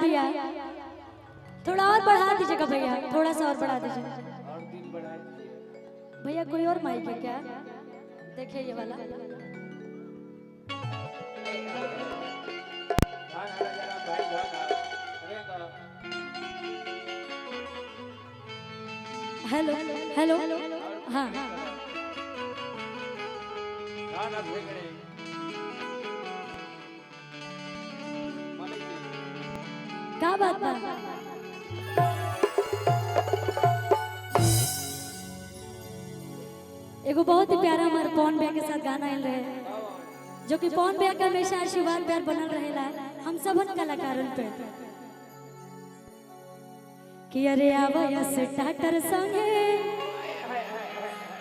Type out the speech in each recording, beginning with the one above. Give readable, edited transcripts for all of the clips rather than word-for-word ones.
दिया, थोड़ा और बढ़ा दीजिएगा भैया, थोड़ा सा और बढ़ा दीजिए और दिल बढ़ा दीजिए भैया। कोई और माइक है क्या? देखिए ये वाला। गाना जरा भाई गाना अरे गा हेलो हेलो हाँ गाना भेगड़े मालिक जी क्या बात बा? एगो बहुत ही प्यारा हमारे पवन भैया के साथ गाना आयल रहे, जो कि पवन भैया का हमेशा आशीर्वाद प्यार बनल रहेला हम सबन कलाकारन पे। कि अरे आवया स्टार्टर संगे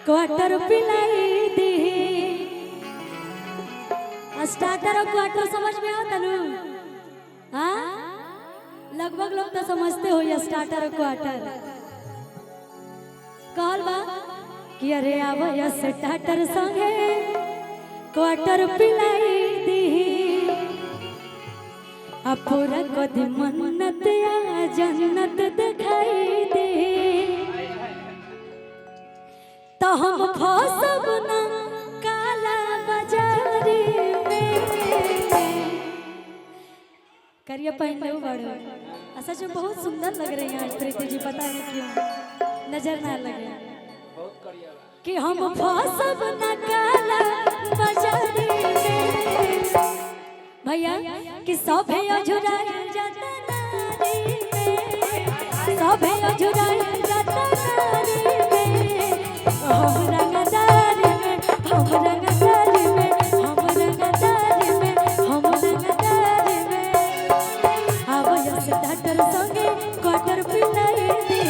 क्वार्टर पिलाई दी। स्टार्टर और क्वार्टर समझ में आता नु? हाँ, लगभग लोग तो समझते हो ये स्टार्टर और क्वार्टर। कहल बा कि अरे आवया स्टार्टर संगे क्वार्टर पिलाई दी। पूरा कदी मन्नत या जन्नत दिखाई दे। तो हम फसब ना काला बाजारी में। करिए पहन लो बड़ो, सच में बहुत सुंदर लग रही हैं आज प्रीति जी, पता नहीं क्यों नजर ना लगे। बहुत करिया कि हम फसब ना काला बाजारी में भैया। कि सभे अझुराई जाता नारी में, सभे अझुराई जाता नारी में। हम रंगदार में, हम रंगदार में, हम रंगदार में, हम रंगदार में। आवया स्टार्टर संगे क्वार्टर पिलाई दी।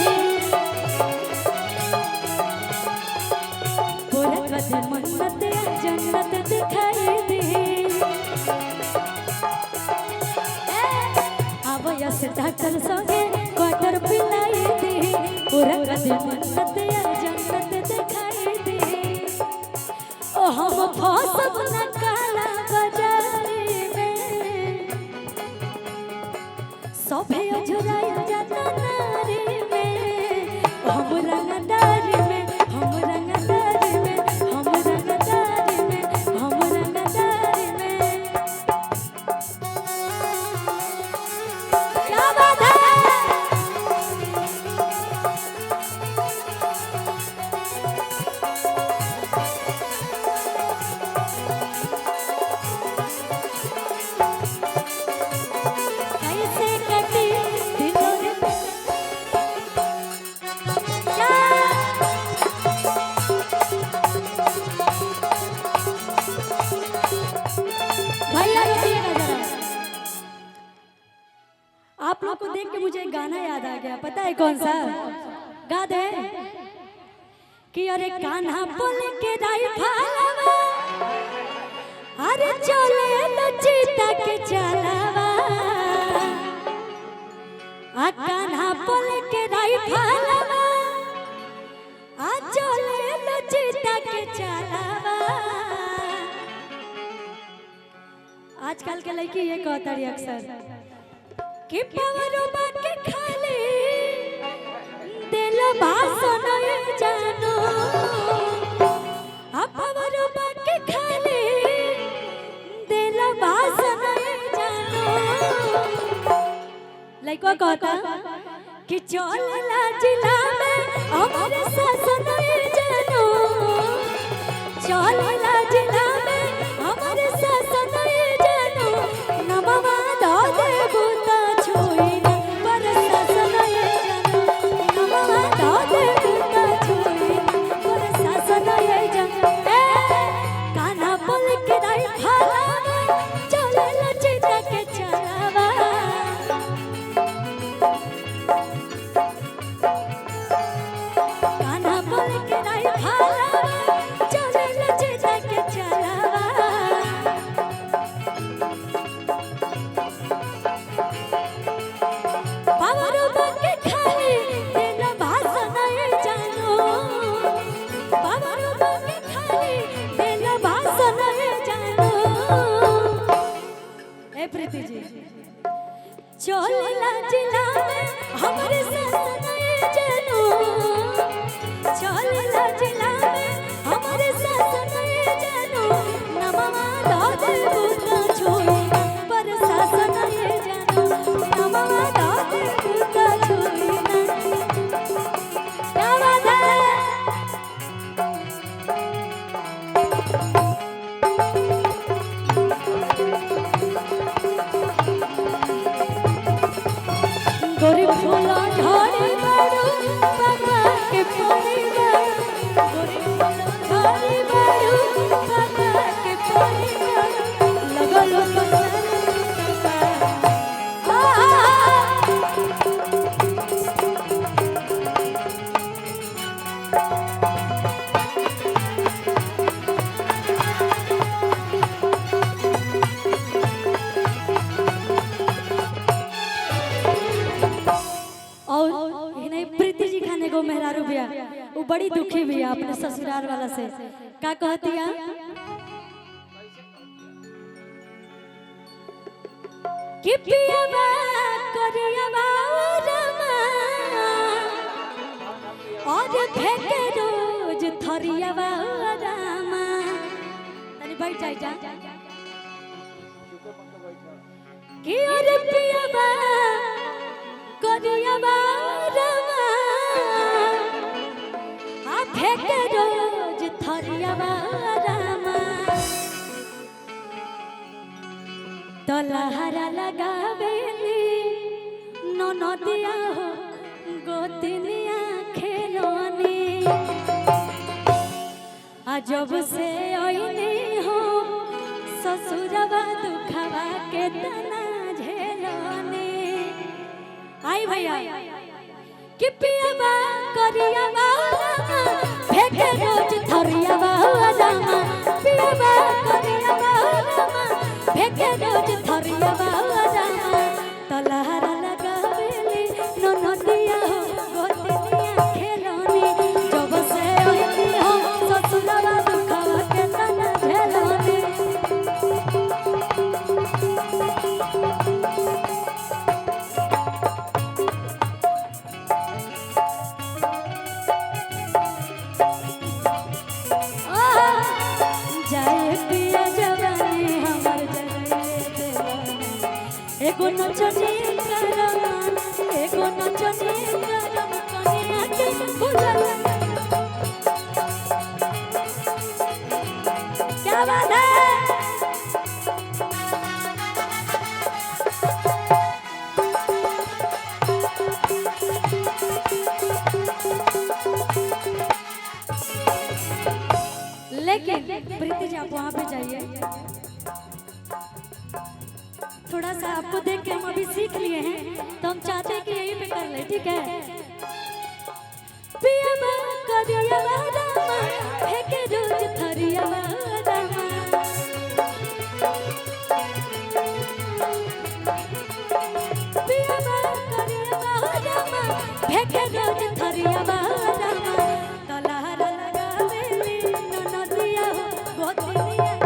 पूरा कदे मन्नत जन्नत दिखाई दी। आवया स्टार्टर संगे क्वार्टर पिलाई दी। पूरा कदे मन्नत जन्नत दिखाई दी। ओ हम फसब ना काला बाजारी में, सभे अझुराई जाता नारी में। हम रंगदार में, हम रंगदार में, हम रंगदार में, हम रंगदार में। क्या बात है? कैसे कटी दिनों भैया रुकिएगा जरा। आप लोग को देख के मुझे एक गाना याद आ गया, पता है कौन सा? गा दे। कि अरे कान्हा बोल के राइफलवा, अरे चले लो चीता के चलावा। आ कान्हा बोल के राइफलवा, आ चले लो चीता के चलावा। आजकल के लड़की ये कहता रही अक्सर कि पवरुबा के खाली दिल भाषण जानो। पवरुबा के खाली दिल भाषण जानो। लड़का कहता कि चलला जिला में हमारे शासन जानो। चलला जिला में हमारे शासन जानो। नमवा दो देबू तो छुई ना पर शासन जानो। नमवा दो देबू तो छुई ना पर शासन जानो। कान्हा बोल के राइफलवा, चलला चीता के चलावा। कान्हा बोल के राइफलवा, चलला चीता के चलेला जिला में हमारे ससुराल जानू चलेला जिला में हमारे ससुराल जानू नमवा दादे बुता छोड़ी पर ससुराल जानू नमवा दादे बुता छोड़ी क्या बात है गरीब फूला ढारी बाड़ू बाबा के परिवार गरीब फूला ढारी बाड़ू बाबा के परिवार लगल प्रीति जी खाने को मेहरारू बिया वो बड़ी दुखी बिया अपने ससुराल वाला से का कहतिया कि पियावा करियावा रमा और फेंके रोज थरियावा रमा तनी बैठ जाई जा कि और पियावा करियावा रमा आ फेंके रोज थरियावा रमा तलहरा लगावेली ननदिया हो गोतिनिया खेलोनी आ जब से आईनी हो ससुरवा दुखवा के तना झेलोनी आई भैया कि पियावा करियावा फेंके रोज थरियावा रमा पियावा करियावा फेंके रोज थरियावा रमा तलहरा लगावेली ननदिया हो गोतिनिया खेलोनी जब से आईनी हो ससुरवा दुखवा के तना झेलोनी एगो नचनी करम एगो नचनी करम कनिया के भुलल क्या बात है लेकिन प्रीति जी आप वहां पे जाइए थोड़ा सा आपको देख के हम अभी सीख लिए हैं तो हम चाहते हैं कि यहीं पे कर ले ठीक है पियावा करियावा रमा फेंके रोज थरियावा रमा पियावा करियावा रमा फेंके रोज थरियावा रमा तलहरा लगावेली ननदिया हो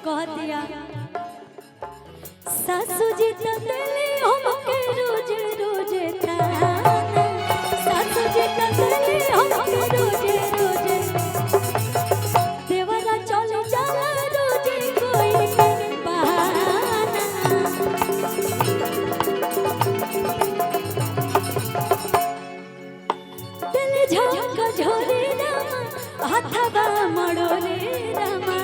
गोतिनिया सासू जी तो दिली हमके रोज रोज ताना सासू जी तो दिली हमके रोज रोज देवरा चले जाला रोज कोई बहाना दिल झोंक झोरे रामा हाथवा मड़ोरे रामा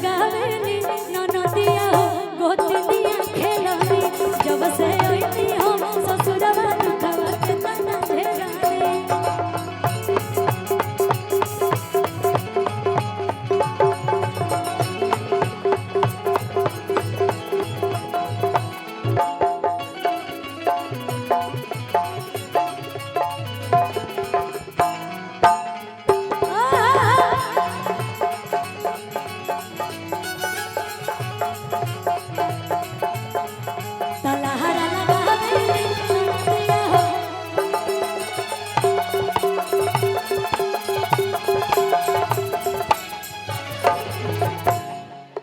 लगावेली ननदिया हो गोतनिया खेलानी जब से आईती हम ससुरवा दुखवा के तना झेलानी तलहरा लगावेली ननदिया हो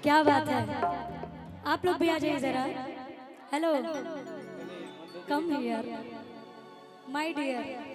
क्या बात है आप लोग भी आ जाइए जरा hello come here my Deere